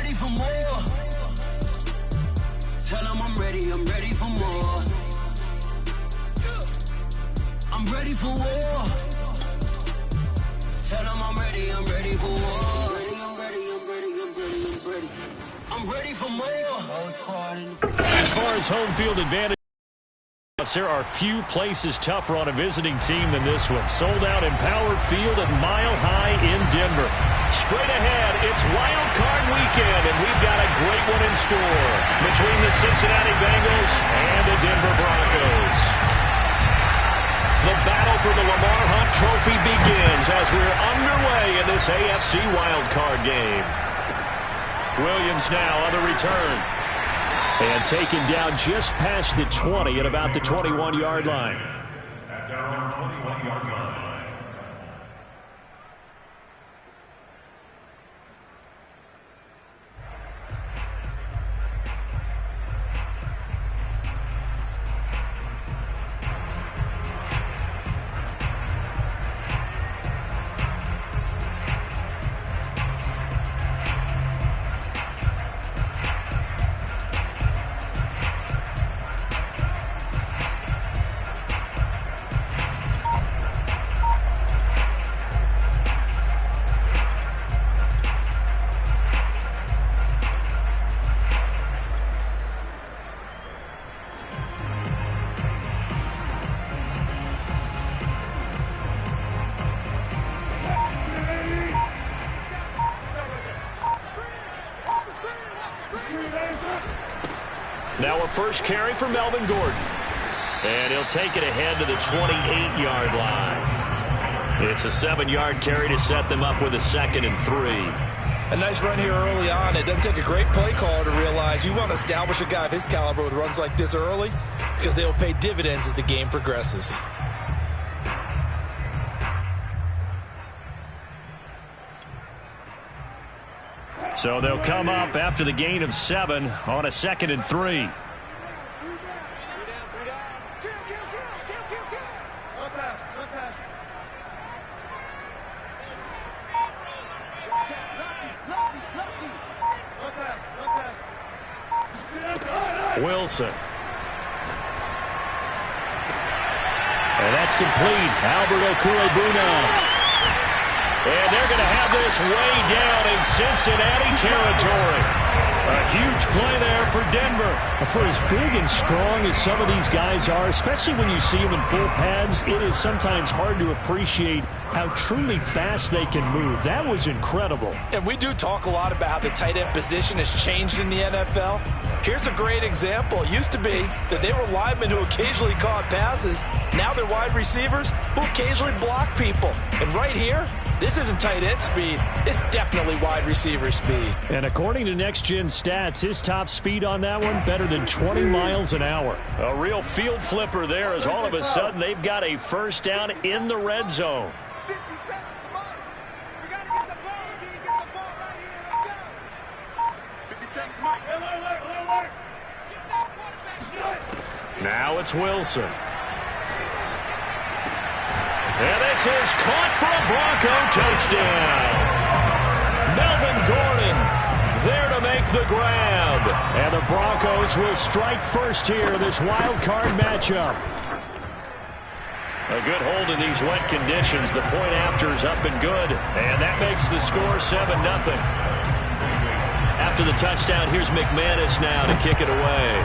ready for more. Tell them I'm ready for more. I'm ready for war. Tell them I'm ready for war. I'm ready for more. As far as home field advantage, there are few places tougher on a visiting team than this one. Sold out Empower Field at Mile High in Denver. Straight ahead, it's Wild Card Weekend, and we've got a great one in store between the Cincinnati Bengals and the Denver Broncos. The battle for the Lamar Hunt Trophy begins as we're underway in this AFC Wild Card game. Williams now on the return. And taken down just past the 20 at about the 21-yard line. At their own 21-yard line. Now a first carry for Melvin Gordon. And he'll take it ahead to the 28-yard line. It's a 7-yard carry to set them up with a 2nd and 3. A nice run here early on. It doesn't take a great play caller to realize you want to establish a guy of his caliber with runs like this early because they'll pay dividends as the game progresses. So they'll come up after the gain of 7 on a 2nd and 3. Wilson. And that's complete. Albert Okwuegbunam. And they're going to have this way down in Cincinnati territory. A huge play there for Denver. For as big and strong as some of these guys are, especially when you see them in full pads, it is sometimes hard to appreciate how truly fast they can move. That was incredible. And we do talk a lot about how the tight end position has changed in the NFL. Here's a great example. It used to be that they were linemen who occasionally caught passes. Now they're wide receivers who occasionally block people. And right here, this isn't tight end speed. It's definitely wide receiver speed. And according to Next Gen Stats, his top speed on that one, better than 20 miles an hour. A real field flipper there as all of a sudden they've got a first down in the red zone. 50 seconds, come on. We got to get the ball. Get the ball right here. Let's go. 50 seconds, Mike. Alert. Now it's Wilson. And this is caught for a Bronco touchdown. Melvin Gordon there to make the grab. And the Broncos will strike first here in this wild card matchup. A good hold in these wet conditions. The point after is up and good. And that makes the score 7-0. After the touchdown, here's McManus now to kick it away.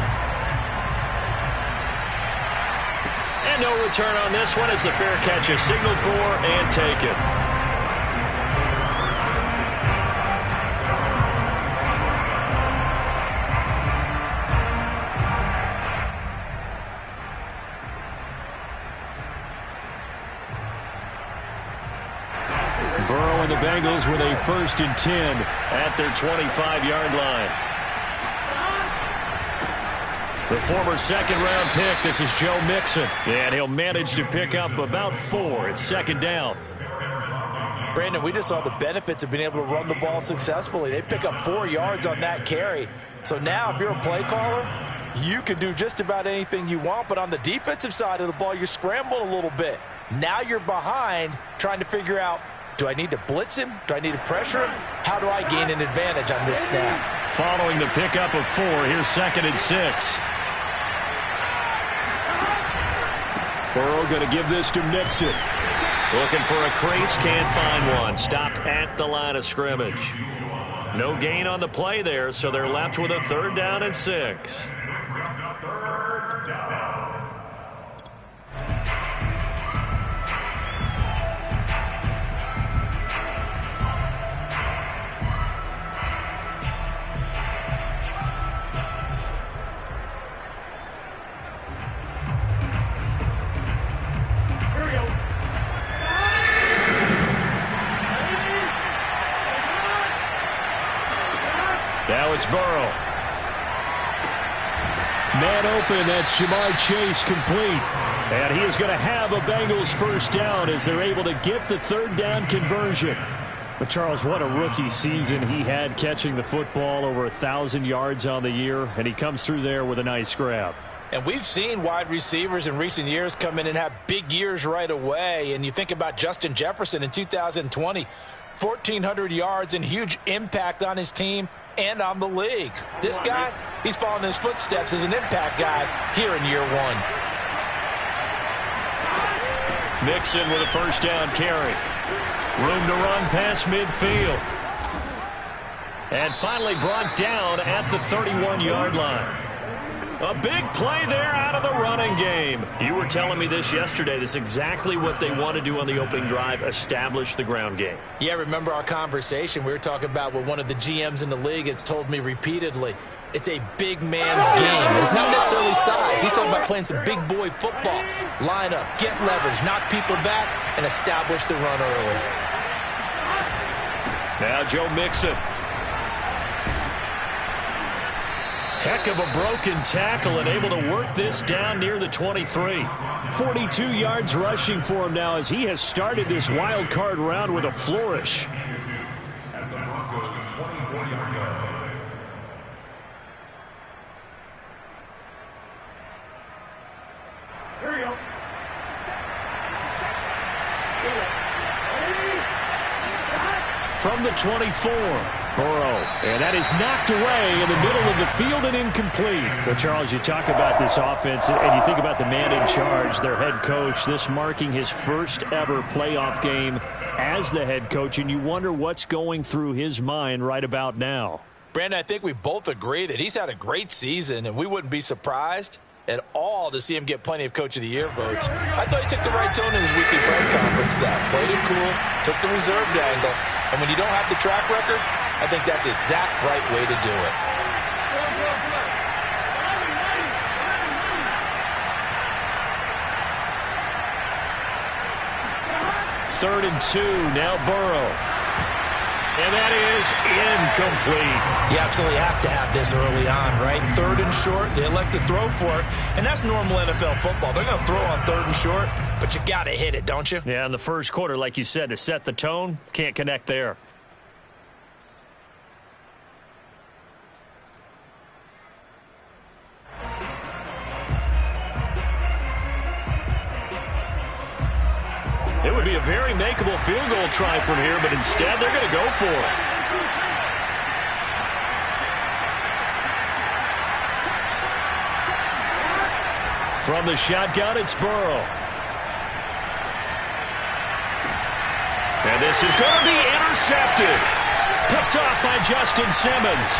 And no return on this one as the fair catch is signaled for and taken. Burrow and the Bengals with a 1st and 10 at their 25-yard line. The former second-round pick, this is Joe Mixon. And he'll manage to pick up about 4. It's 2nd down. Brandon, we just saw the benefits of being able to run the ball successfully. They pick up 4 yards on that carry. So now if you're a play caller, you can do just about anything you want. But on the defensive side of the ball, you're scrambling a little bit. Now you're behind trying to figure out Do I need to blitz him? Do I need to pressure him? How do I gain an advantage on this snap? Following the pickup of 4, here's 2nd and 6. Burrow going to give this to Mixon. Looking for a crease, can't find one. Stopped at the line of scrimmage. No gain on the play there, so they're left with a 3rd down and 6. Now it's Burrow. Man open, that's Jamar Chase complete. And he is going to have a Bengals 1st down as they're able to get the 3rd down conversion. But Charles, what a rookie season he had, catching the football over 1,000 yards on the year, and he comes through there with a nice grab. And we've seen wide receivers in recent years come in and have big years right away. And you think about Justin Jefferson in 2020, 1,400 yards and huge impact on his team and on the league. This guy, he's following his footsteps as an impact guy here in year 1. Mixon with a 1st down carry. Room to run past midfield. And finally brought down at the 31-yard line. A big play there out of the running game. You were telling me this yesterday. This is exactly what they want to do on the opening drive, establish the ground game. Yeah, remember our conversation. We were talking about what one of the GMs in the league has told me repeatedly. It's a big man's game. It's not necessarily size. He's talking about playing some big boy football. Line up, get leverage, knock people back, and establish the run early. Now Joe Mixon. Heck of a broken tackle and able to work this down near the 23. 42 yards rushing for him now as he has started this wild card round with a flourish. At the Broncos' 24-yard line. Here we go. From the 24, Burrow. And that is knocked away in the middle of the field and incomplete. Well, Charles, you talk about this offense, and you think about the man in charge, their head coach, this marking his first ever playoff game as the head coach, and you wonder what's going through his mind right about now. Brandon, I think we both agree that he's had a great season, and we wouldn't be surprised at all to see him get plenty of Coach of the Year votes. I thought he took the right tone in his weekly press conference, though. Played it cool, took the reserved angle, and when you don't have the track record, I think that's the exact right way to do it. Third and 2, now Burrow. And that is incomplete. You absolutely have to have this early on, right? 3rd and short, they elect to throw for it, and that's normal NFL football. They're going to throw on 3rd and short, but you've got to hit it, don't you? Yeah, in the first quarter, like you said, to set the tone, can't connect there. It would be a very makeable field goal try from here, but instead they're going to go for it. From the shotgun, it's Burrow. And this is going to be intercepted. Picked off by Justin Simmons.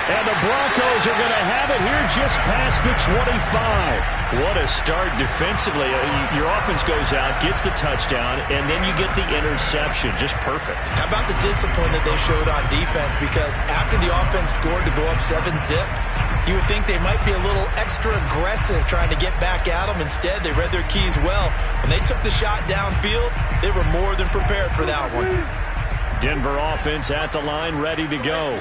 And the Broncos are going to have it here just past the 25. What a start defensively. Your offense goes out, gets the touchdown, and then you get the interception. Just perfect. How about the discipline that they showed on defense? Because after the offense scored to go up 7-zip, you would think they might be a little extra aggressive trying to get back at them. Instead, they read their keys well. When they took the shot downfield, they were more than prepared for that one. Denver offense at the line, ready to go.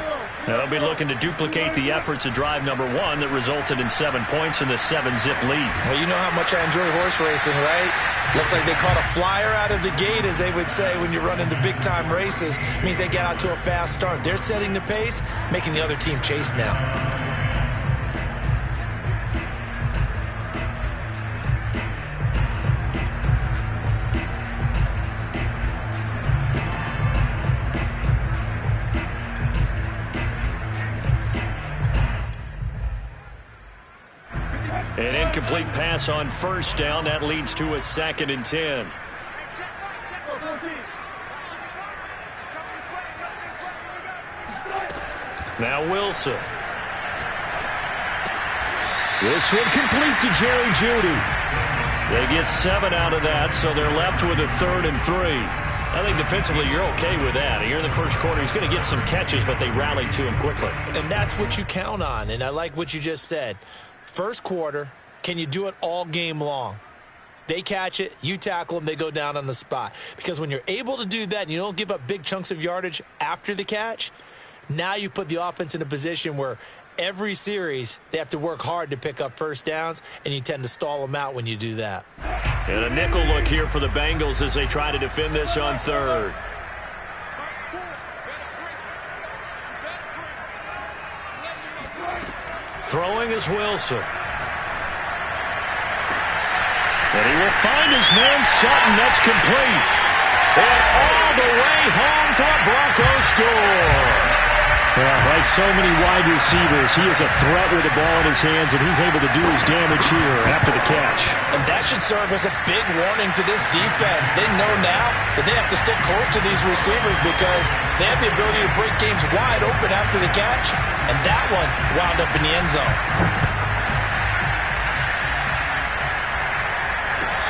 Now they'll be looking to duplicate the efforts of drive number 1 that resulted in 7 points in the 7-zip lead. Well, you know how much I enjoy horse racing, right? Looks like they caught a flyer out of the gate, as they would say when you're running the big-time races. It means they get out to a fast start. They're setting the pace, making the other team chase now. incomplete pass on first down. That leads to a 2nd and 10. Now Wilson. This one complete to Jerry Jeudy. They get 7 out of that, so they're left with a 3rd and 3. I think defensively you're okay with that. Here in the first quarter, he's going to get some catches, but they rallied to him quickly. And that's what you count on, and I like what you just said. First quarter, can you do it all game long? They catch it, you tackle them, they go down on the spot. Because when you're able to do that and you don't give up big chunks of yardage after the catch, now you put the offense in a position where every series they have to work hard to pick up first downs, and you tend to stall them out when you do that. And a nickel look here for the Bengals as they try to defend this on 3rd. Throwing is Wilson. And he will find his man Sutton. That's complete. And all the way home for a Broncos score. Well, like so many wide receivers, he is a threat with the ball in his hands, and he's able to do his damage here after the catch. And that should serve as a big warning to this defense. They know now that they have to stick close to these receivers because they have the ability to break games wide open after the catch, and that one wound up in the end zone.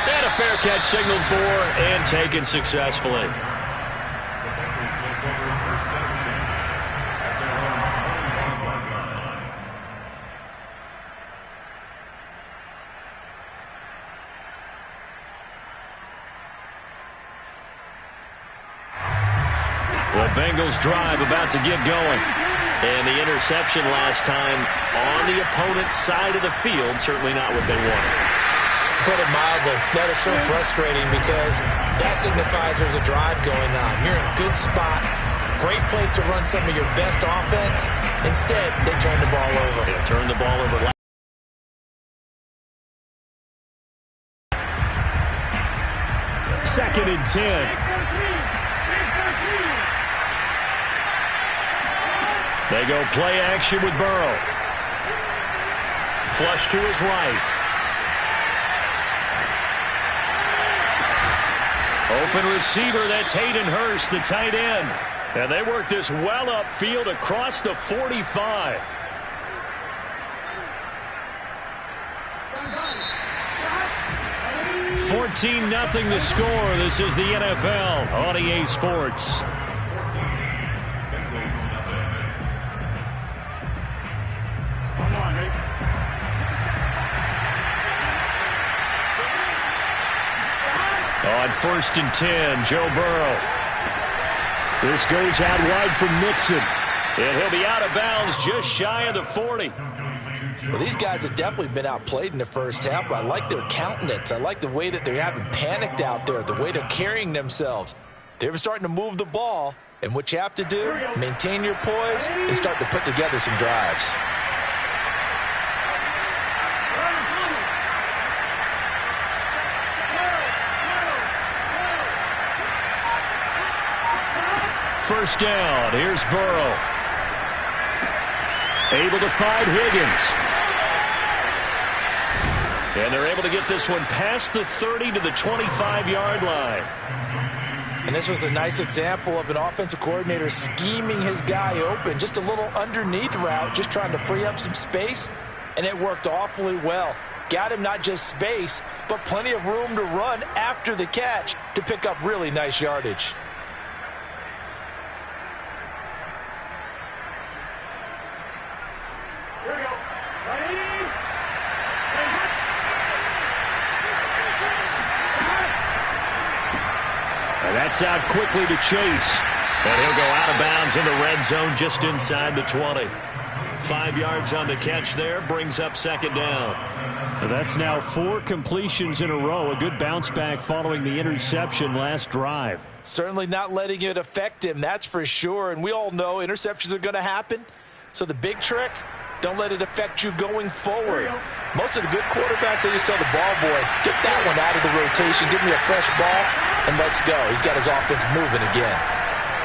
And a fair catch signaled for and taken successfully. The Bengals drive about to get going. And the interception last time on the opponent's side of the field, certainly not what they wanted. Put it mildly, that is so frustrating because that signifies there's a drive going on. You're in a good spot, great place to run some of your best offense. Instead, they turn the ball over. They turn the ball over. Second and 10. They go play action with Burrow. Flush to his right. Open receiver, that's Hayden Hurst, the tight end. And they work this well upfield across the 45. $14-0 the score. This is the NFL on EA Sports. On 1st and 10, Joe Burrow. This goes out wide from Mixon. And he'll be out of bounds just shy of the 40. Well, these guys have definitely been outplayed in the first half, but I like their countenance. I like the way that they haven't panicked out there, the way they're carrying themselves. They're starting to move the ball, and what you have to do, maintain your poise and start to put together some drives. First down, here's Burrow. Able to find Higgins. And they're able to get this one past the 30 to the 25-yard line. And this was a nice example of an offensive coordinator scheming his guy open. Just a little underneath route, just trying to free up some space. And it worked awfully well. Got him not just space, but plenty of room to run after the catch to pick up really nice yardage. That's out quickly to Chase. And he'll go out of bounds in the red zone just inside the 20. 5 yards on the catch there, brings up second down. So that's now 4 completions in a row. A good bounce back following the interception last drive. Certainly not letting it affect him, that's for sure. And we all know interceptions are going to happen. So the big trick, don't let it affect you going forward. Most of the good quarterbacks, they just tell the ball boy, get that one out of the rotation, give me a fresh ball, and let's go. He's got his offense moving again.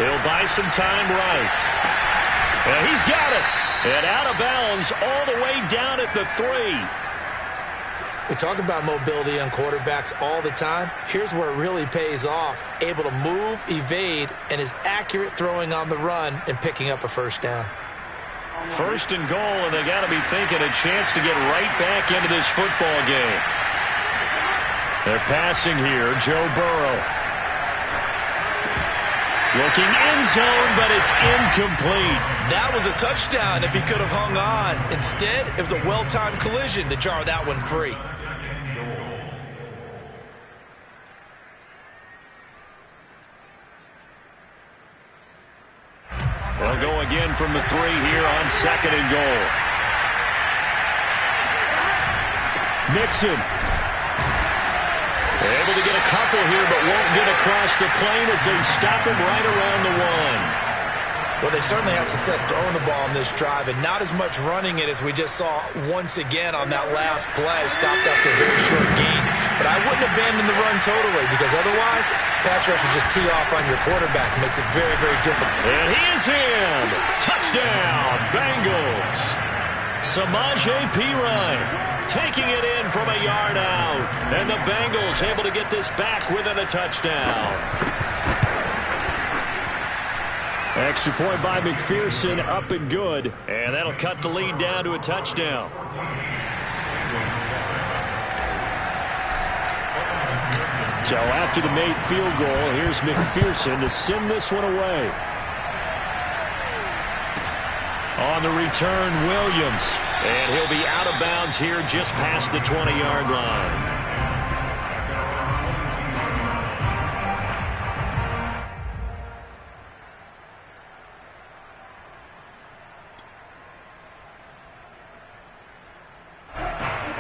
He'll buy some time right. And he's got it. And out of bounds all the way down at the 3. We talk about mobility on quarterbacks all the time. Here's where it really pays off. Able to move, evade, and is accurate throwing on the run and picking up a first down. First and goal, and they got to be thinking a chance to get right back into this football game. They're passing here, Joe Burrow. Looking end zone, but it's incomplete. That was a touchdown if he could have hung on. Instead, it was a well-timed collision to jar that one free. They'll go again from the 3 here on second and goal. Mixon. Able to get a couple here, but won't get across the plane as they stop him right around the 1. Well, they certainly had success throwing the ball on this drive, and not as much running it as we just saw once again on that last play. Stopped after a very short gain. But I wouldn't abandon the run totally, because otherwise, pass rushers just tee off on your quarterback. It makes it very, very difficult. And he is in. Touchdown, Bengals. Samaje Perine taking it in from a yard out. And the Bengals able to get this back within a touchdown. Extra point by McPherson, up and good. And that'll cut the lead down to a touchdown. So after the made field goal, here's McPherson to send this one away. On the return, Williams. And he'll be out of bounds here just past the 20-yard line.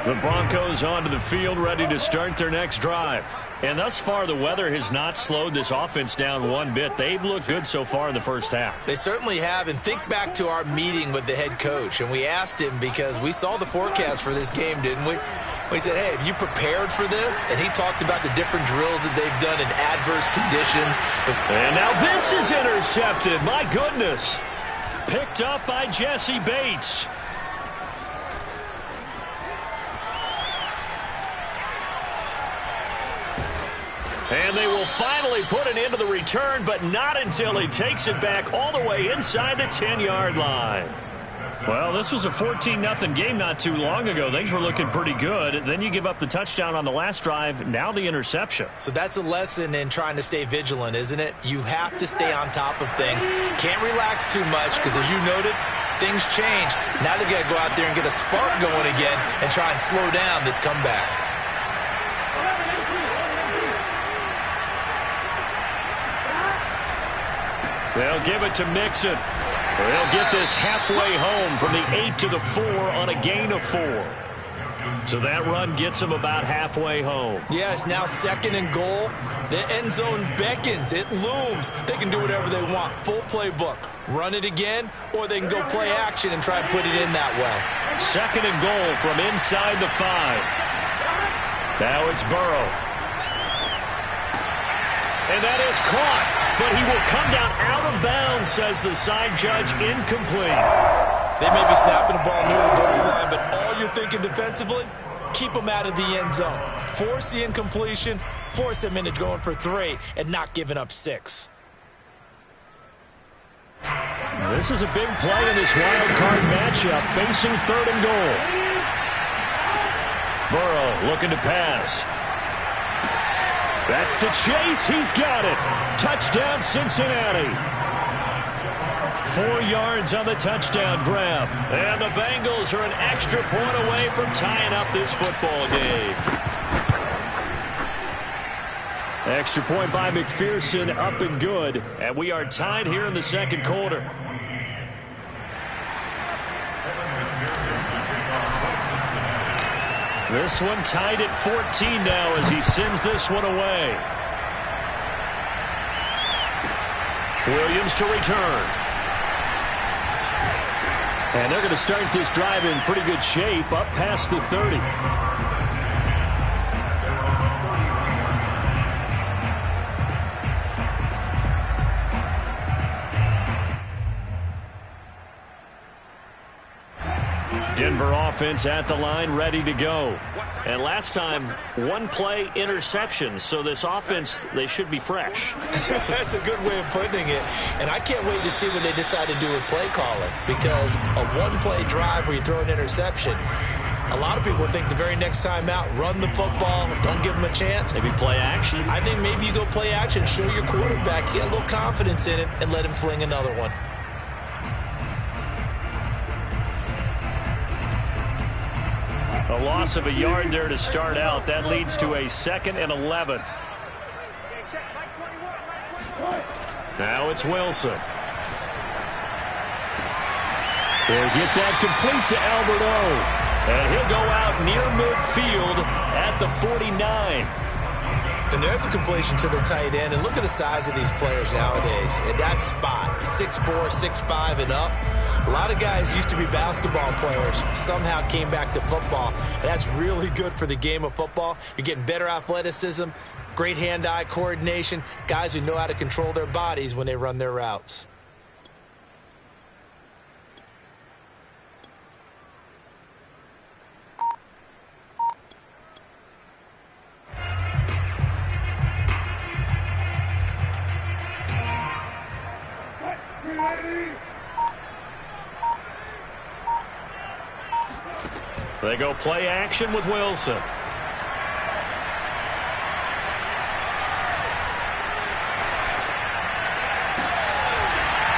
The Broncos onto the field, ready to start their next drive. And thus far, the weather has not slowed this offense down one bit. They've looked good so far in the first half. They certainly have. And think back to our meeting with the head coach. And we asked him, because we saw the forecast for this game, didn't we? We said, hey, have you prepared for this? And he talked about the different drills that they've done in adverse conditions. And now this is intercepted. My goodness. Picked up by Jesse Bates. And they will finally put an end to the return, but not until he takes it back all the way inside the 10-yard line. Well, this was a 14-0 game not too long ago. Things were looking pretty good. Then you give up the touchdown on the last drive. Now the interception. So that's a lesson in trying to stay vigilant, isn't it? You have to stay on top of things. Can't relax too much, because as you noted, things change. Now they've got to go out there and get a spark going again and try and slow down this comeback. They'll give it to Mixon. They'll get this halfway home from the 8 to the 4 on a gain of 4. So that run gets them about halfway home. Yeah, it's now second and goal. The end zone beckons. It looms. They can do whatever they want. Full playbook. Run it again, or they can go play action and try and put it in that way. Second and goal from inside the 5. Now it's Burrow. And that is caught. But he will come down out of bounds, says the side judge, incomplete. They may be snapping the ball near the goal line, but all you're thinking defensively, keep them out of the end zone. Force the incompletion, force them into going for 3, and not giving up 6. This is a big play in this wild card matchup, facing third and goal. Burrow looking to pass. That's to Chase. He's got it. Touchdown, Cincinnati. 4 yards on the touchdown grab. And the Bengals are an extra point away from tying up this football game. Extra point by McPherson, up and good. And we are tied here in the second quarter. This one tied at 14 now as he sends this one away. Williams to return. And they're going to start this drive in pretty good shape, up past the 30. Denver offense at the line, ready to go. And last time, one play interceptions. So this offense, they should be fresh. That's a good way of putting it. And I can't wait to see what they decide to do with play calling. Because a one-play drive where you throw an interception, a lot of people think the very next time out, run the football, don't give them a chance. Maybe play action? I think maybe you go play action, show your quarterback, get a little confidence in it, and let him fling another one. A loss of a yard there to start out. That leads to a 2nd and 11. Now it's Wilson. He'll get that complete to Albert O. And he'll go out near midfield at the 49. And there's a completion to the tight end. And look at the size of these players nowadays. At that spot, 6'4", 6'5", and up. A lot of guys used to be basketball players, somehow came back to football. That's really good for the game of football. You're getting better athleticism, great hand-eye coordination, guys who know how to control their bodies when they run their routes. They go play action with Wilson.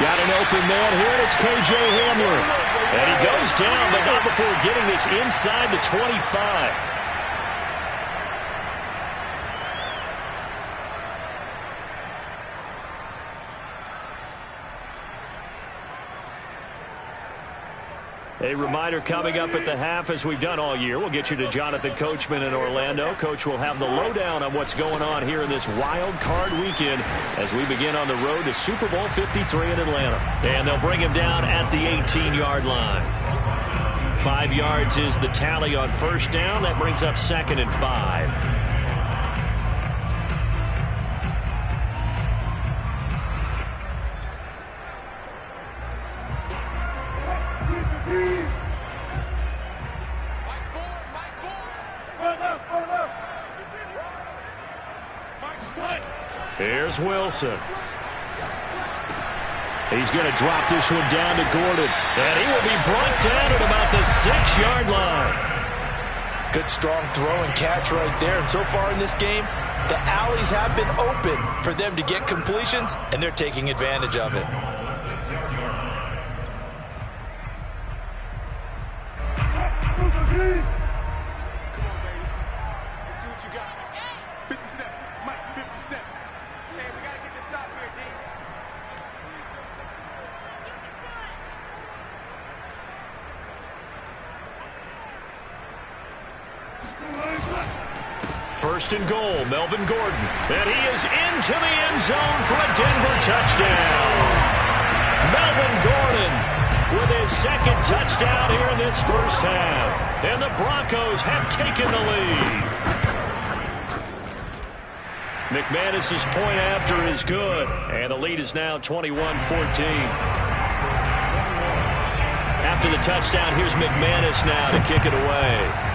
Got an open man here, and it's K.J. Hamler. And he goes down, but not before getting this inside the 25. A reminder coming up at the half, as we've done all year. We'll get you to Jonathan Coachman in Orlando. Coach will have the lowdown on what's going on here in this wild card weekend as we begin on the road to Super Bowl 53 in Atlanta. And they'll bring him down at the 18-yard line. 5 yards is the tally on first down. That brings up 2nd and 5. Here's Wilson. He's going to drop this one down to Gordon. And he will be brought down at about the 6-yard line. Good, strong throw and catch right there. And so far in this game, the alleys have been open for them to get completions, and they're taking advantage of it. First and goal, Melvin Gordon. And he is into the end zone for a Denver touchdown. Melvin Gordon with his 2nd touchdown here in this first half. And the Broncos have taken the lead. McManus's point after is good. And the lead is now 21-14. After the touchdown, here's McManus now to kick it away.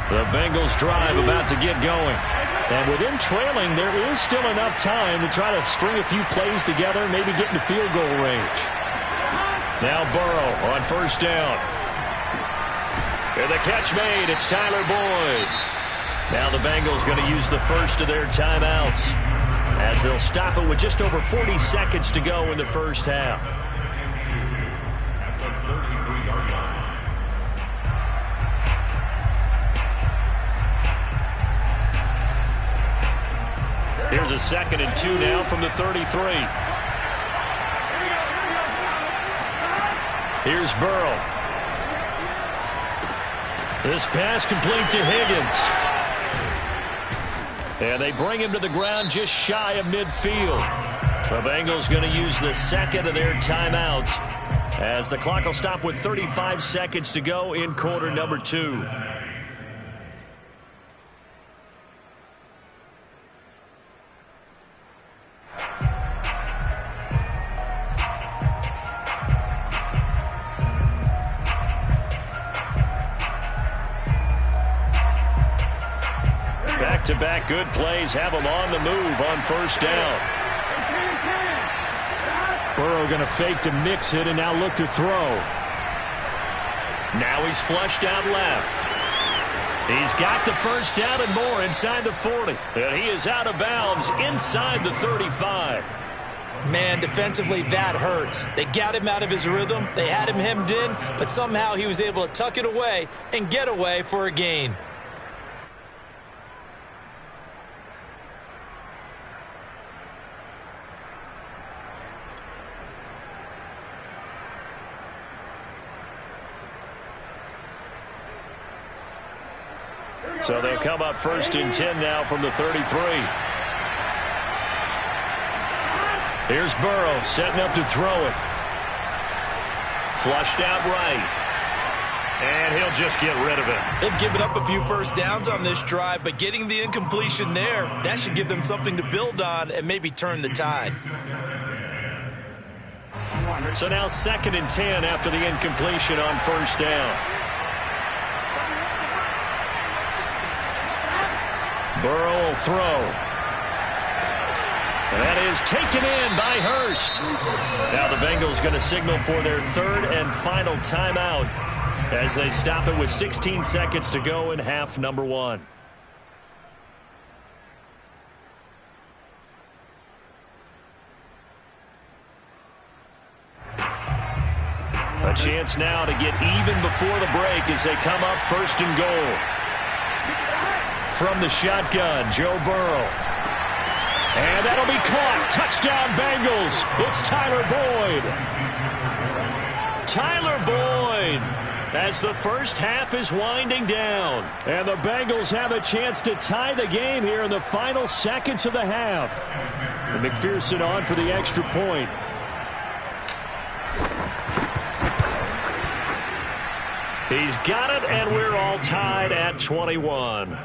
The Bengals drive about to get going. And with them trailing, there is still enough time to try to string a few plays together, maybe get into field goal range. Now Burrow on first down. And the catch made. It's Tyler Boyd. Now the Bengals going to use the first of their timeouts as they'll stop it with just over 40 seconds to go in the first half. Here's a 2nd and 2 now from the 33. Here's Burrow. This pass complete to Higgins. And they bring him to the ground just shy of midfield. The Bengals going to use the second of their timeouts as the clock will stop with 35 seconds to go in quarter number 2. Back-to-back good plays have them on the move on first down. Burrow going to fake to mix it and now look to throw. Now he's flushed out left. He's got the first down and more inside the 40. And he is out of bounds inside the 35. Man, defensively, that hurts. They got him out of his rhythm. They had him hemmed in, but somehow he was able to tuck it away and get away for a gain. So they'll come up first and 10 now from the 33. Here's Burrow setting up to throw it. Flushed out right. And he'll just get rid of it. They've given up a few first downs on this drive, but getting the incompletion there, that should give them something to build on and maybe turn the tide. So now 2nd and 10 after the incompletion on first down. Burrow will throw. And that is taken in by Hurst. Now the Bengals going to signal for their 3rd and final timeout as they stop it with 16 seconds to go in half number 1. A chance now to get even before the break as they come up 1st and goal. From the shotgun, Joe Burrow. And that'll be caught. Touchdown, Bengals. It's Tyler Boyd. Tyler Boyd as the first half is winding down. And the Bengals have a chance to tie the game here in the final seconds of the half. And McPherson on for the extra point. He's got it, and we're all tied at 21.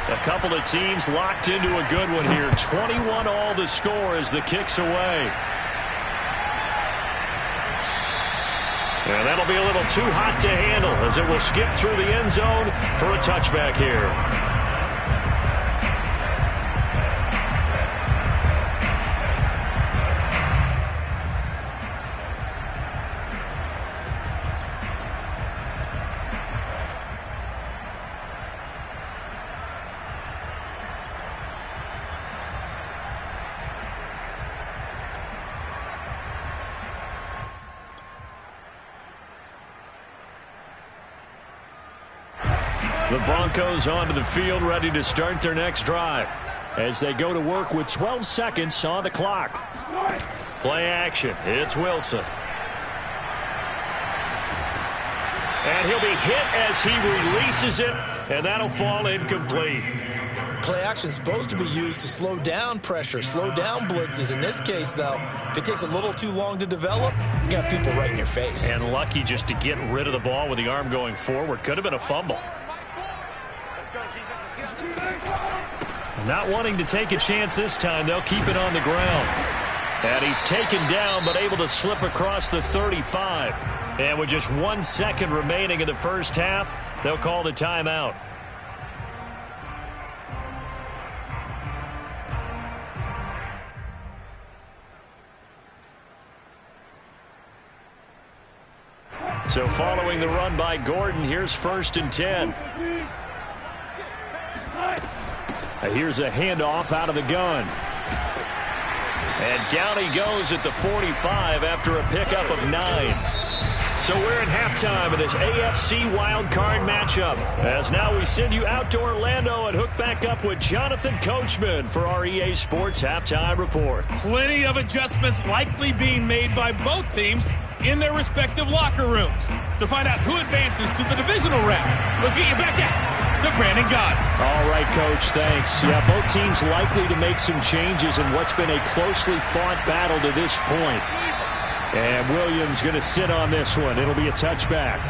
A couple of teams locked into a good one here. 21 all the score as the kick's away. And that'll be a little too hot to handle as it will skip through the end zone for a touchback here. The Broncos onto the field, ready to start their next drive as they go to work with 12 seconds on the clock. Play action. It's Wilson. And he'll be hit as he releases it, and that'll fall incomplete. Play action is supposed to be used to slow down pressure, slow down blitzes. In this case, though, if it takes a little too long to develop, you got people right in your face. And lucky just to get rid of the ball with the arm going forward. Could have been a fumble. Not wanting to take a chance this time, they'll keep it on the ground. And he's taken down, but able to slip across the 35. And with just 1 second remaining in the first half, they'll call the timeout. So following the run by Gordon, here's 1st and 10. Here's a handoff out of the gun. And down he goes at the 45 after a pickup of 9. So we're at halftime of this AFC wildcard matchup. As now we send you out to Orlando and hook back up with Jonathan Coachman for our EA Sports Halftime Report. Plenty of adjustments likely being made by both teams in their respective locker rooms. To find out who advances to the divisional round, let's get you back out to Brandon Gaudin. All right, Coach, thanks. Yeah, both teams likely to make some changes in what's been a closely fought battle to this point. And Williams going to sit on this one. It'll be a touchback.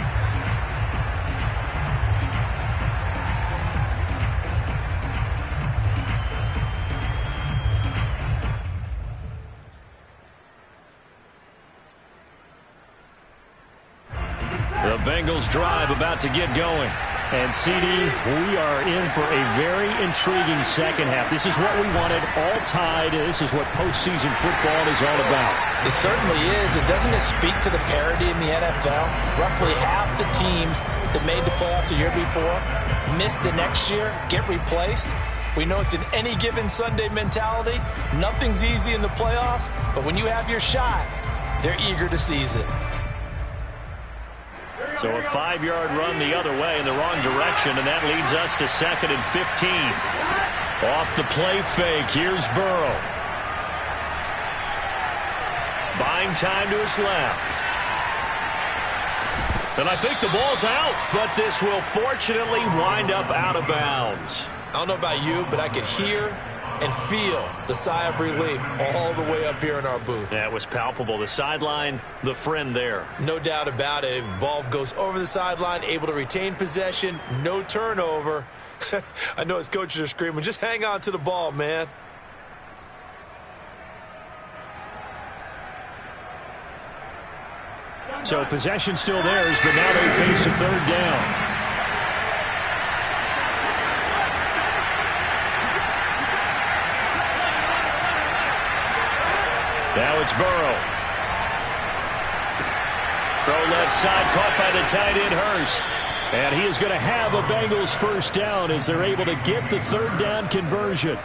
The Bengals drive about to get going. And, CD, we are in for a very intriguing second half. This is what we wanted, all tied. This is what postseason football is all about. It certainly is. And doesn't it speak to the parity in the NFL? Roughly half the teams that made the playoffs the year before miss the next year, get replaced. We know it's an any given Sunday mentality. Nothing's easy in the playoffs, but when you have your shot, they're eager to seize it. So a 5-yard run the other way in the wrong direction, and that leads us to 2nd and 15. Off the play fake, here's Burrow. Buying time to his left. And I think the ball's out, but this will fortunately wind up out of bounds. I don't know about you, but I could hear and feel the sigh of relief all the way up here in our booth. That was palpable. The sideline, the friend there. No doubt about it. If the ball goes over the sideline, able to retain possession, no turnover. I know his coaches are screaming, just hang on to the ball, man. So possession still theirs, but now they face a third down. Now it's Burrow. Throw left side, caught by the tight end, Hurst. And he is going to have a Bengals first down as they're able to get the third down conversion.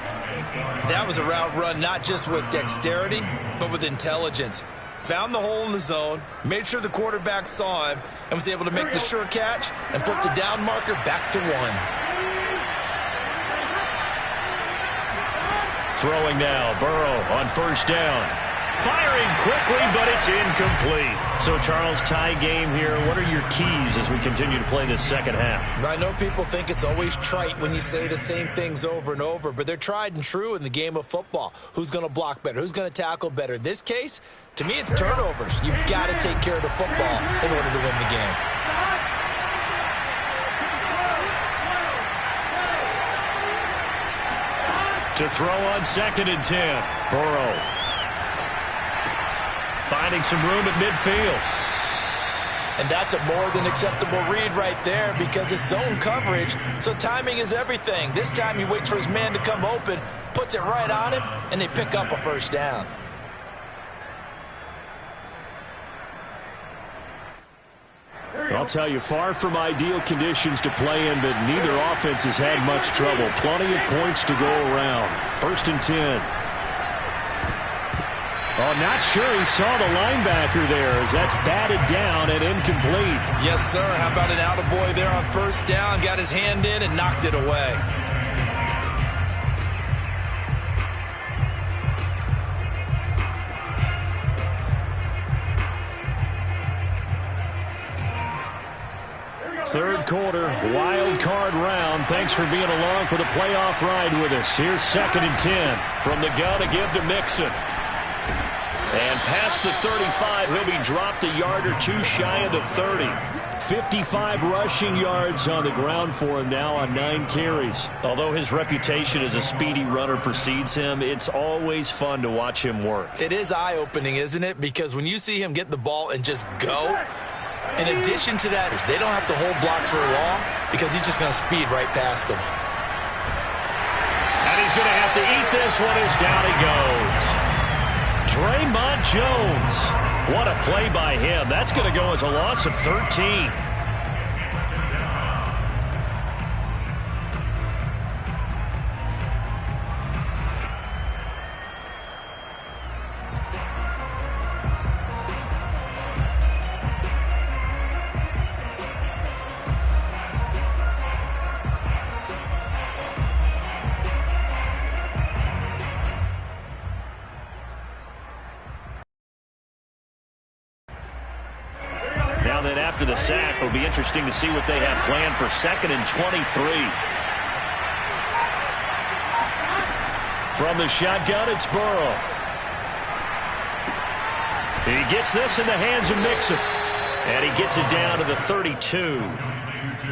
That was a route run not just with dexterity, but with intelligence. Found the hole in the zone, made sure the quarterback saw him, and was able to make the sure catch and flip the down marker back to 1. Throwing now, Burrow on first down. Firing quickly, but it's incomplete. So, Charles, tie game here. What are your keys as we continue to play this second half? I know people think it's always trite when you say the same things over and over, but they're tried and true in the game of football. Who's going to block better? Who's going to tackle better? In this case, to me, it's turnovers. You've got to take care of the football in order to win the game. To throw on 2nd and 10. Burrow. Finding some room at midfield. And that's a more than acceptable read right there because it's zone coverage, so timing is everything. This time he waits for his man to come open, puts it right on him, and they pick up a first down. I'll tell you, far from ideal conditions to play in, but neither offense has had much trouble. Plenty of points to go around. 1st and 10. Oh, not sure he saw the linebacker there as that's batted down and incomplete. Yes, sir. How about an attaboy there on first down? Got his hand in and knocked it away. Third quarter, wild card round. Thanks for being along for the playoff ride with us. Here's 2nd and 10. From the gun to give to Mixon. And past the 35, he'll be dropped a yard or two shy of the 30. 55 rushing yards on the ground for him now on 9 carries. Although his reputation as a speedy runner precedes him, it's always fun to watch him work. It is eye-opening, isn't it? Because when you see him get the ball and just go, in addition to that, they don't have to hold blocks for long because he's just going to speed right past them. And he's going to have to eat this one as down he goes. Draymond Jones. What a play by him. That's going to go as a loss of 13. Well, then after the sack, it'll be interesting to see what they have planned for 2nd and 23. From the shotgun, it's Burrow. He gets this in the hands of Mixon. And he gets it down to the 32.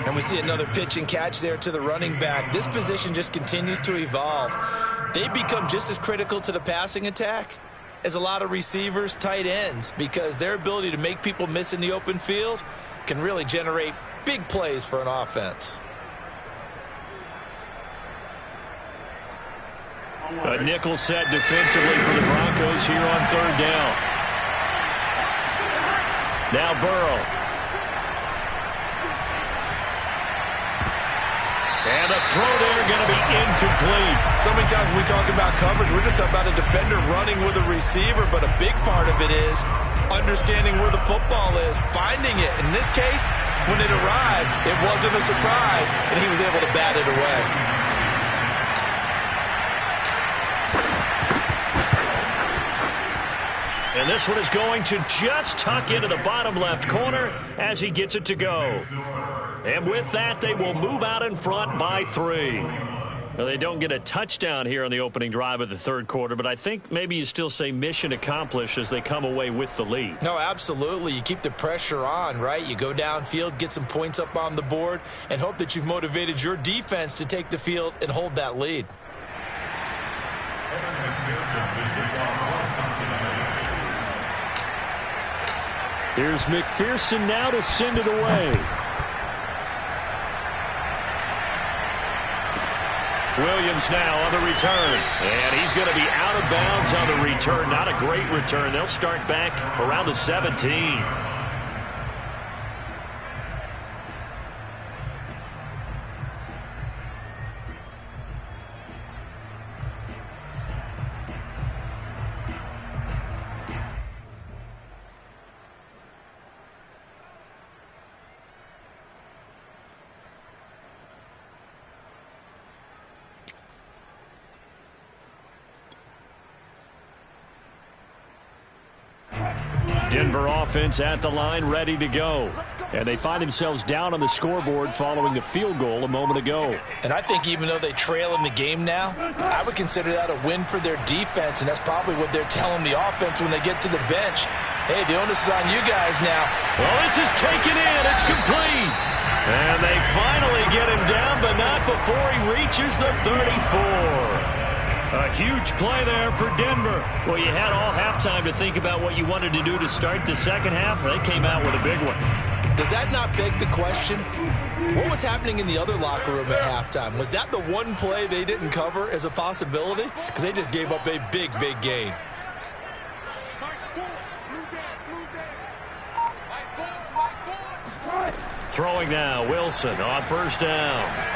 And we see another pitch and catch there to the running back. This position just continues to evolve. They become just as critical to the passing attack as a lot of receivers, tight ends, because their ability to make people miss in the open field can really generate big plays for an offense. A nickel set defensively for the Broncos here on 3rd down. Now Burrow. And the throw there going to be incomplete. So many times when we talk about coverage, we're just talking about a defender running with a receiver, but a big part of it is understanding where the football is, finding it. In this case, when it arrived, it wasn't a surprise, and he was able to bat it away. And this one is going to just tuck into the bottom left corner as he gets it to go. And with that, they will move out in front by 3. Well, they don't get a touchdown here on the opening drive of the 3rd quarter, but I think maybe you still say mission accomplished as they come away with the lead. No, absolutely. You keep the pressure on, right? You go downfield, get some points up on the board, and hope that you've motivated your defense to take the field and hold that lead. Here's McPherson now to send it away. Williams now on the return. And he's going to be out of bounds on the return. Not a great return. They'll start back around the 17. Denver offense at the line, ready to go. And they find themselves down on the scoreboard following the field goal a moment ago. And I think even though they trail in the game now, I would consider that a win for their defense, and that's probably what they're telling the offense when they get to the bench. Hey, the onus is on you guys now. Well, this is taken in. It's complete. And they finally get him down, but not before he reaches the 34. A huge play there for Denver. Well, you had all halftime to think about what you wanted to do to start the second half. They came out with a big one. Does that not beg the question? What was happening in the other locker room at halftime? Was that the one play they didn't cover as a possibility? Because they just gave up a big, big gain. Throwing now, Wilson on 1st down.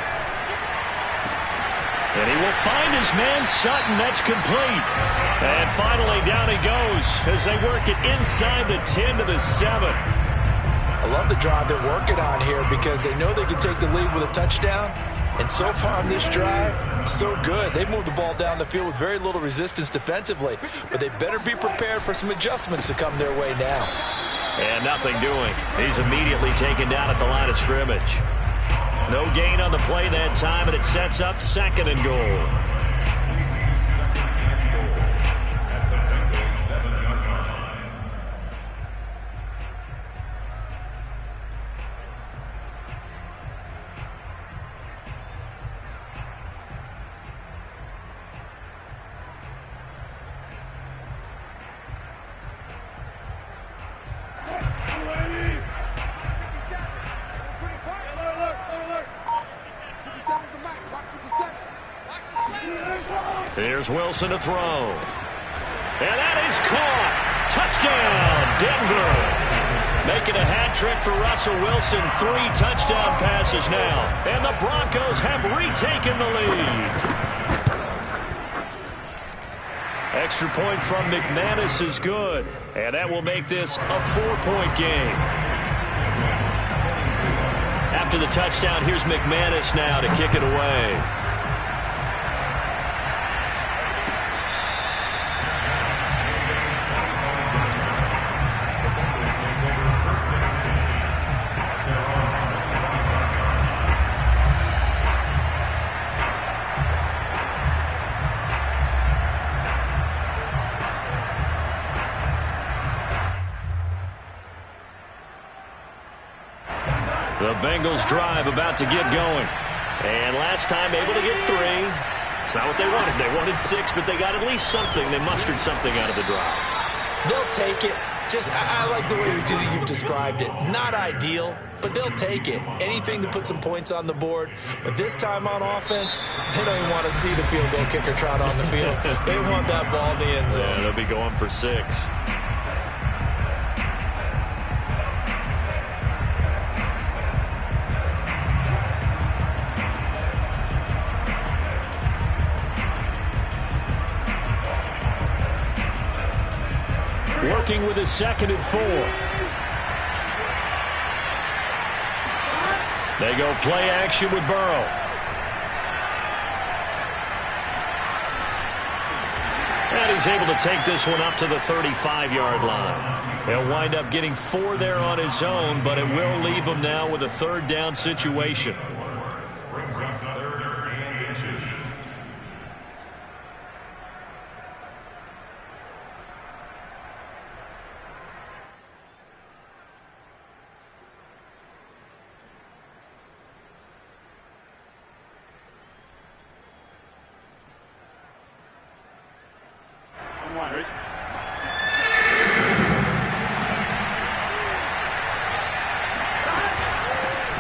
And he will find his man Sutton. That's complete. And finally down he goes as they work it inside the 10 to the 7. I love the drive they're working on here because they know they can take the lead with a touchdown. And so far on this drive, so good. They moved the ball down the field with very little resistance defensively. But they better be prepared for some adjustments to come their way now. And nothing doing. He's immediately taken down at the line of scrimmage. No gain on the play that time, and it sets up 2nd and goal. Here's Wilson to throw. And that is caught. Touchdown, Denver. Making a hat trick for Russell Wilson. 3 touchdown passes now. And the Broncos have retaken the lead. Extra point from McManus is good. And that will make this a 4-point game. After the touchdown, here's McManus now to kick it away. The Bengals drive about to get going. And last time able to get 3. It's not what they wanted. They wanted 6, but they got at least something. They mustered something out of the drive. They'll take it. I like the way you've described it. Not ideal, but they'll take it. Anything to put some points on the board. But this time on offense, they don't even want to see the field goal kicker trot on the field. They want that ball in the end zone. Yeah, they'll be going for 6. Working with a 2nd and 4. They go play action with Burrow. And he's able to take this one up to the 35-yard line. He'll wind up getting 4 there on his own, but it will leave him now with a 3rd down situation. Brings up 3rd and inches.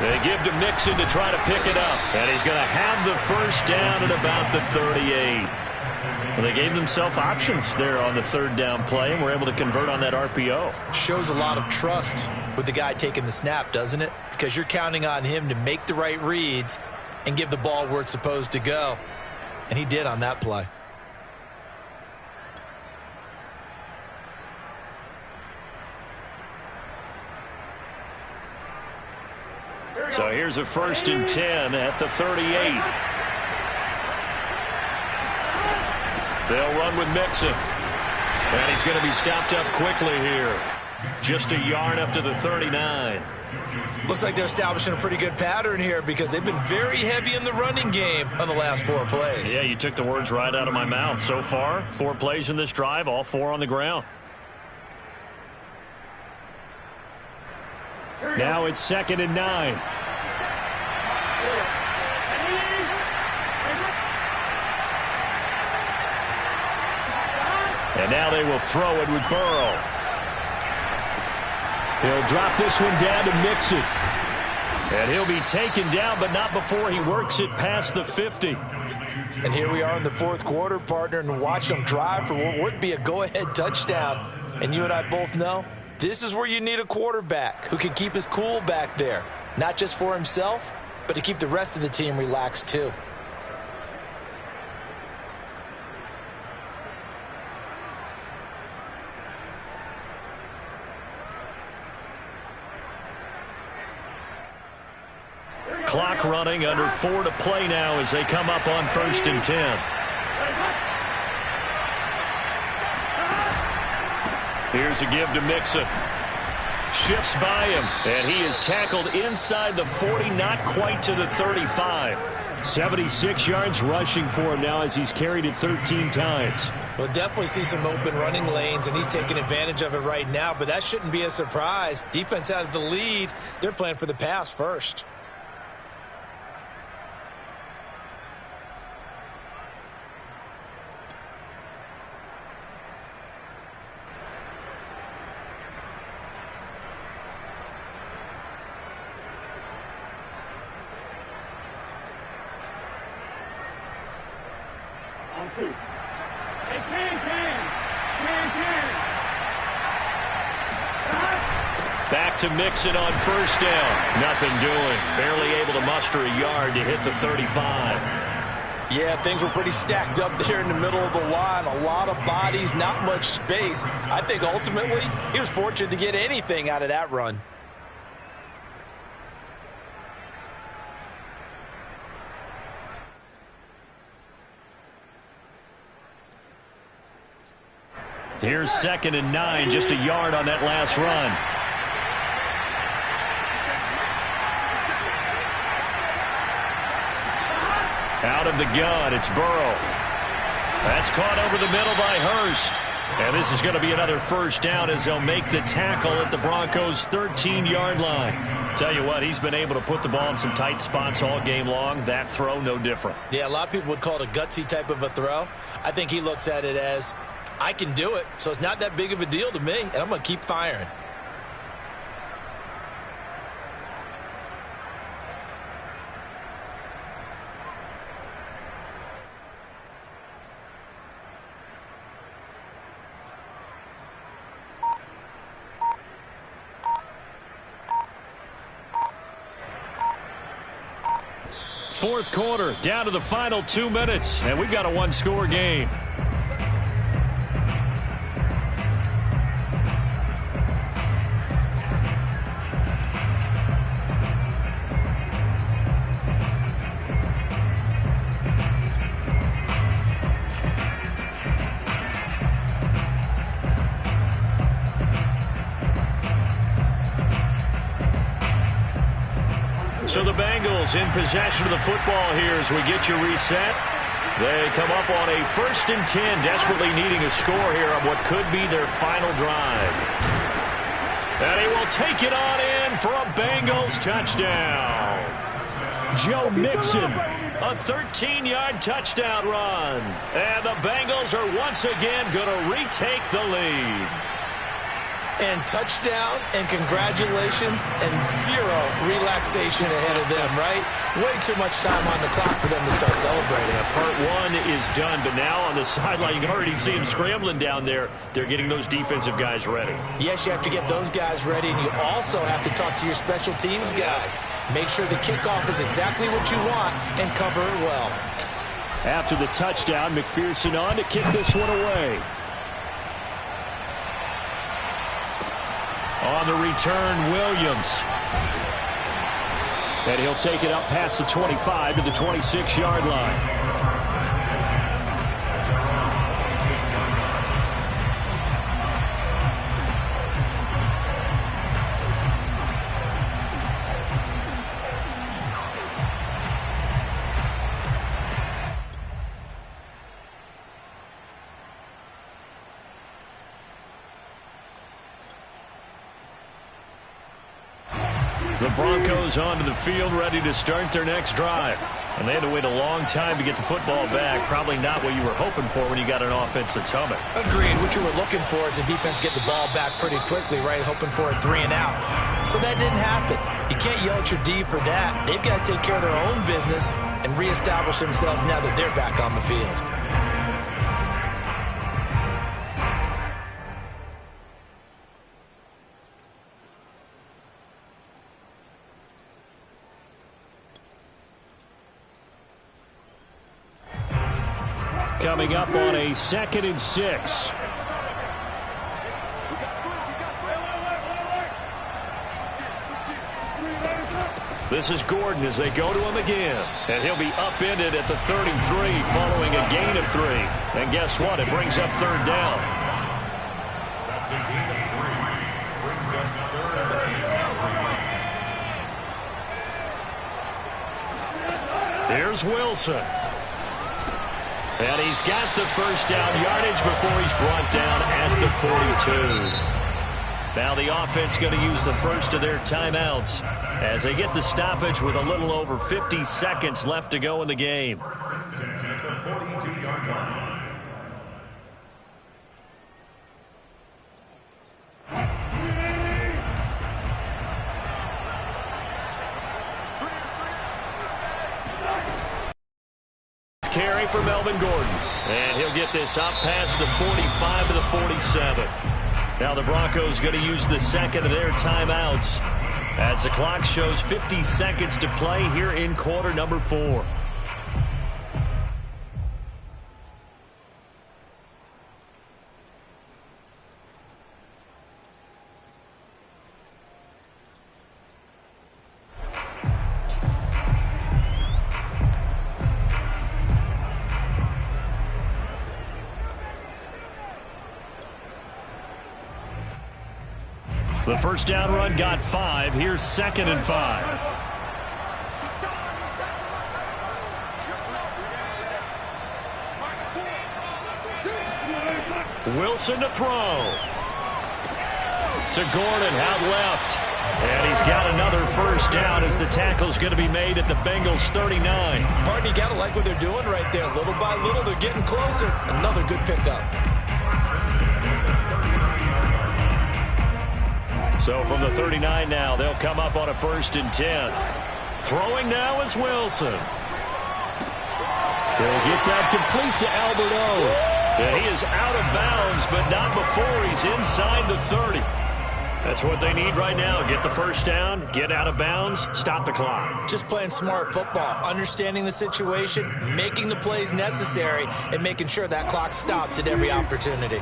They give to Mixon to try to pick it up. And he's going to have the 1st down at about the 38. Well, they gave themselves options there on the 3rd down play, and were able to convert on that RPO. Shows a lot of trust with the guy taking the snap, doesn't it? Because you're counting on him to make the right reads and give the ball where it's supposed to go. And he did on that play. So here's a 1st and 10 at the 38. They'll run with Mixon. And he's going to be stopped up quickly here. Just a yard up to the 39. Looks like they're establishing a pretty good pattern here because they've been very heavy in the running game on the last 4 plays. Yeah, you took the words right out of my mouth. So far, 4 plays in this drive, all 4 on the ground. Now it's 2nd and 9. And now they will throw it with Burrow. He'll drop this one down to Mixon. And he'll be taken down, but not before he works it past the 50. And here we are in the 4th quarter, partner, and watch them drive for what would be a go-ahead touchdown. And you and I both know this is where you need a quarterback who can keep his cool back there. Not just for himself, but to keep the rest of the team relaxed too. Clock running, under 4 to play now as they come up on 1st and 10. Here's a give to Mixon. Shifts by him, and he is tackled inside the 40, not quite to the 35. 76 yards rushing for him now as he's carried it 13 times. We'll definitely see some open running lanes, and he's taking advantage of it right now, but that shouldn't be a surprise. Defense has the lead. They're playing for the pass first. Back to Mixon on 1st down. Nothing doing. Barely able to muster a yard to hit the 35. Yeah, things were pretty stacked up there in the middle of the line. A lot of bodies, not much space. I think ultimately he was fortunate to get anything out of that run. Here's 2nd and 9, just a yard on that last run. Out of the gun, it's Burrow. That's caught over the middle by Hurst. And this is going to be another first down as they'll make the tackle at the Broncos' 13-yard line. Tell you what, he's been able to put the ball in some tight spots all game long. That throw, no different. Yeah, a lot of people would call it a gutsy type of a throw. I think he looks at it as, I can do it, so it's not that big of a deal to me, and I'm going to keep firing. Fourth quarter, down to the final 2 minutes, and we've got a one-score game. So the Bengals in possession of the football here as we get you reset. They come up on a 1st and 10, desperately needing a score here on what could be their final drive. And he will take it on in for a Bengals touchdown. Joe Mixon, a 13-yard touchdown run. And the Bengals are once again going to retake the lead. And touchdown and congratulations and zero relaxation ahead of them, right? Way too much time on the clock for them to start celebrating. Part one is done, but now on the sideline, you can already see them scrambling down there. They're getting those defensive guys ready. Yes, you have to get those guys ready, and you also have to talk to your special teams guys. Make sure the kickoff is exactly what you want and cover it well. After the touchdown, McPherson on to kick this one away. On the return, Williams. And he'll take it up past the 25 to the 26-yard line. The Broncos onto the field, ready to start their next drive. And they had to wait a long time to get the football back. Probably not what you were hoping for when you got an offense that's humming. Agreed. What you were looking for is the defense get the ball back pretty quickly, right? Hoping for a 3 and out. So that didn't happen. You can't yell at your D for that. They've got to take care of their own business and reestablish themselves now that they're back on the field. Coming up on a 2nd and 6. This is Gordon as they go to him again. And he'll be upended at the 33 following a gain of 3. And guess what? It brings up 3rd down. That's a gain of 3. Brings up 3rd and 3. Here's Wilson. And he's got the first down yardage before he's brought down at the 42. Now the offense going to use the first of their timeouts as they get the stoppage with a little over 50 seconds left to go in the game. Carry for Melvin Gordon. And he'll get this up past the 45 to the 47. Now the Broncos going to use the second of their timeouts as the clock shows 50 seconds to play here in quarter number 4. The first down run got 5. Here's 2nd and 5. Wilson to throw. To Gordon, out left. And he's got another first down as the tackle's going to be made at the Bengals 39. Pardon, you got to like what they're doing right there. Little by little, they're getting closer. Another good pickup. So from the 39 now, they'll come up on a 1st and 10. Throwing now is Wilson. They'll get that complete to Albert O. And he is out of bounds, but not before he's inside the 30. That's what they need right now. Get the first down, get out of bounds, stop the clock. Just playing smart football, understanding the situation, making the plays necessary, and making sure that clock stops at every opportunity.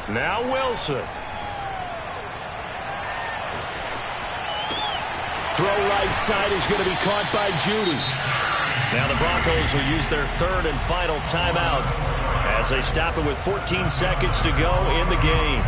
Now Wilson. Throw right side is going to be caught by Judy. Now the Broncos will use their 3rd and final timeout as they stop it with 14 seconds to go in the game.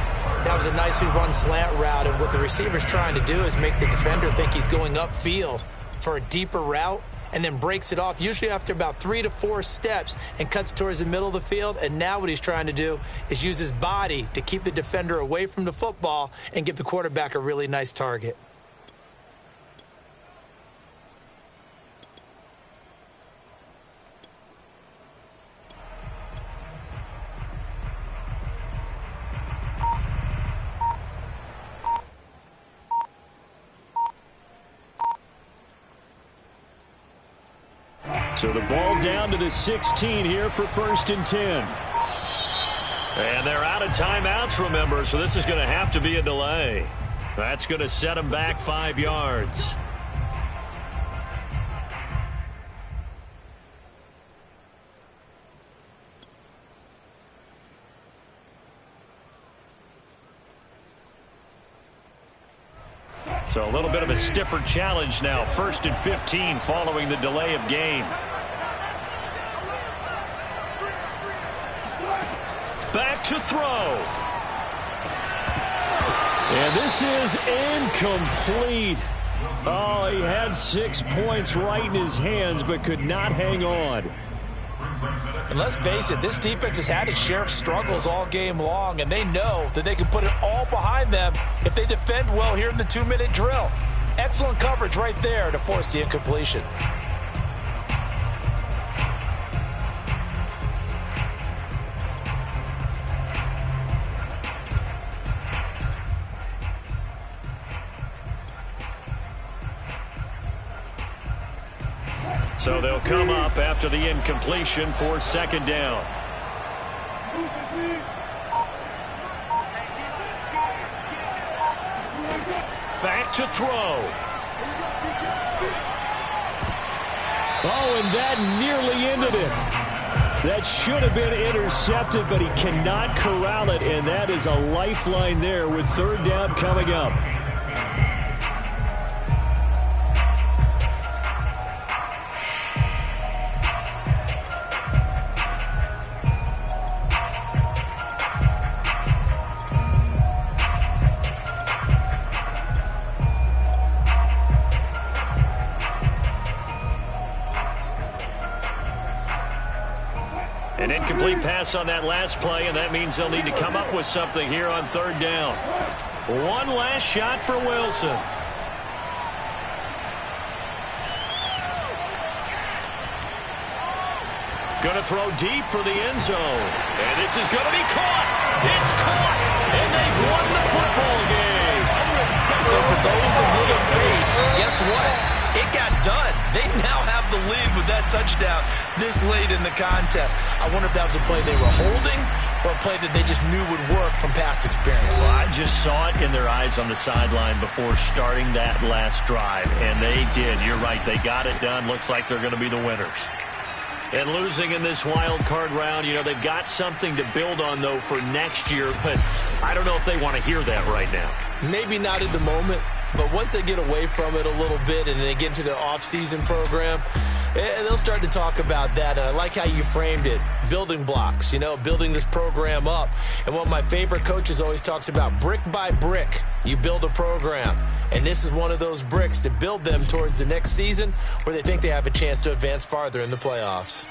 That was a nicely run slant route, and what the receiver's trying to do is make the defender think he's going upfield for a deeper route, and then breaks it off, usually after about 3 to 4 steps, and cuts towards the middle of the field. And now what he's trying to do is use his body to keep the defender away from the football and give the quarterback a really nice target. So the ball down to the 16 here for 1st and 10. And they're out of timeouts, remember, so this is going to have to be a delay. That's going to set them back 5 yards. So a little bit of a stiffer challenge now. 1st and 15 following the delay of game. Back to throw. And this is incomplete. Oh, he had 6 points right in his hands, but could not hang on. And let's face it, this defense has had its share of struggles all game long, and they know that they can put it all behind them if they defend well here in the 2-minute drill. Excellent coverage right there to force the incompletion. So they'll come up after the incompletion for 2nd down. Back to throw. Oh, and that nearly ended it. That should have been intercepted, but he cannot corral it, and that is a lifeline there with 3rd down coming up. An incomplete pass on that last play, and that means they'll need to come up with something here on 3rd down. One last shot for Wilson. Going to throw deep for the end zone. And this is going to be caught. It's caught. And they've won the football game. So for those of little faith, guess what? It got done. They now have the lead with that touchdown this late in the contest. I wonder if that was a play they were holding or a play that they just knew would work from past experience. Well, I just saw it in their eyes on the sideline before starting that last drive, and they did. You're right. They got it done. Looks like they're going to be the winners. And losing in this wild card round, you know, they've got something to build on, though, for next year. But I don't know if they want to hear that right now. Maybe not at the moment. But once they get away from it a little bit and they get into their off-season program, and they'll start to talk about that. And I like how you framed it, building blocks, building this program up. And what my favorite coaches always talks about, brick by brick, you build a program. And this is one of those bricks to build them towards the next season where they think they have a chance to advance farther in the playoffs.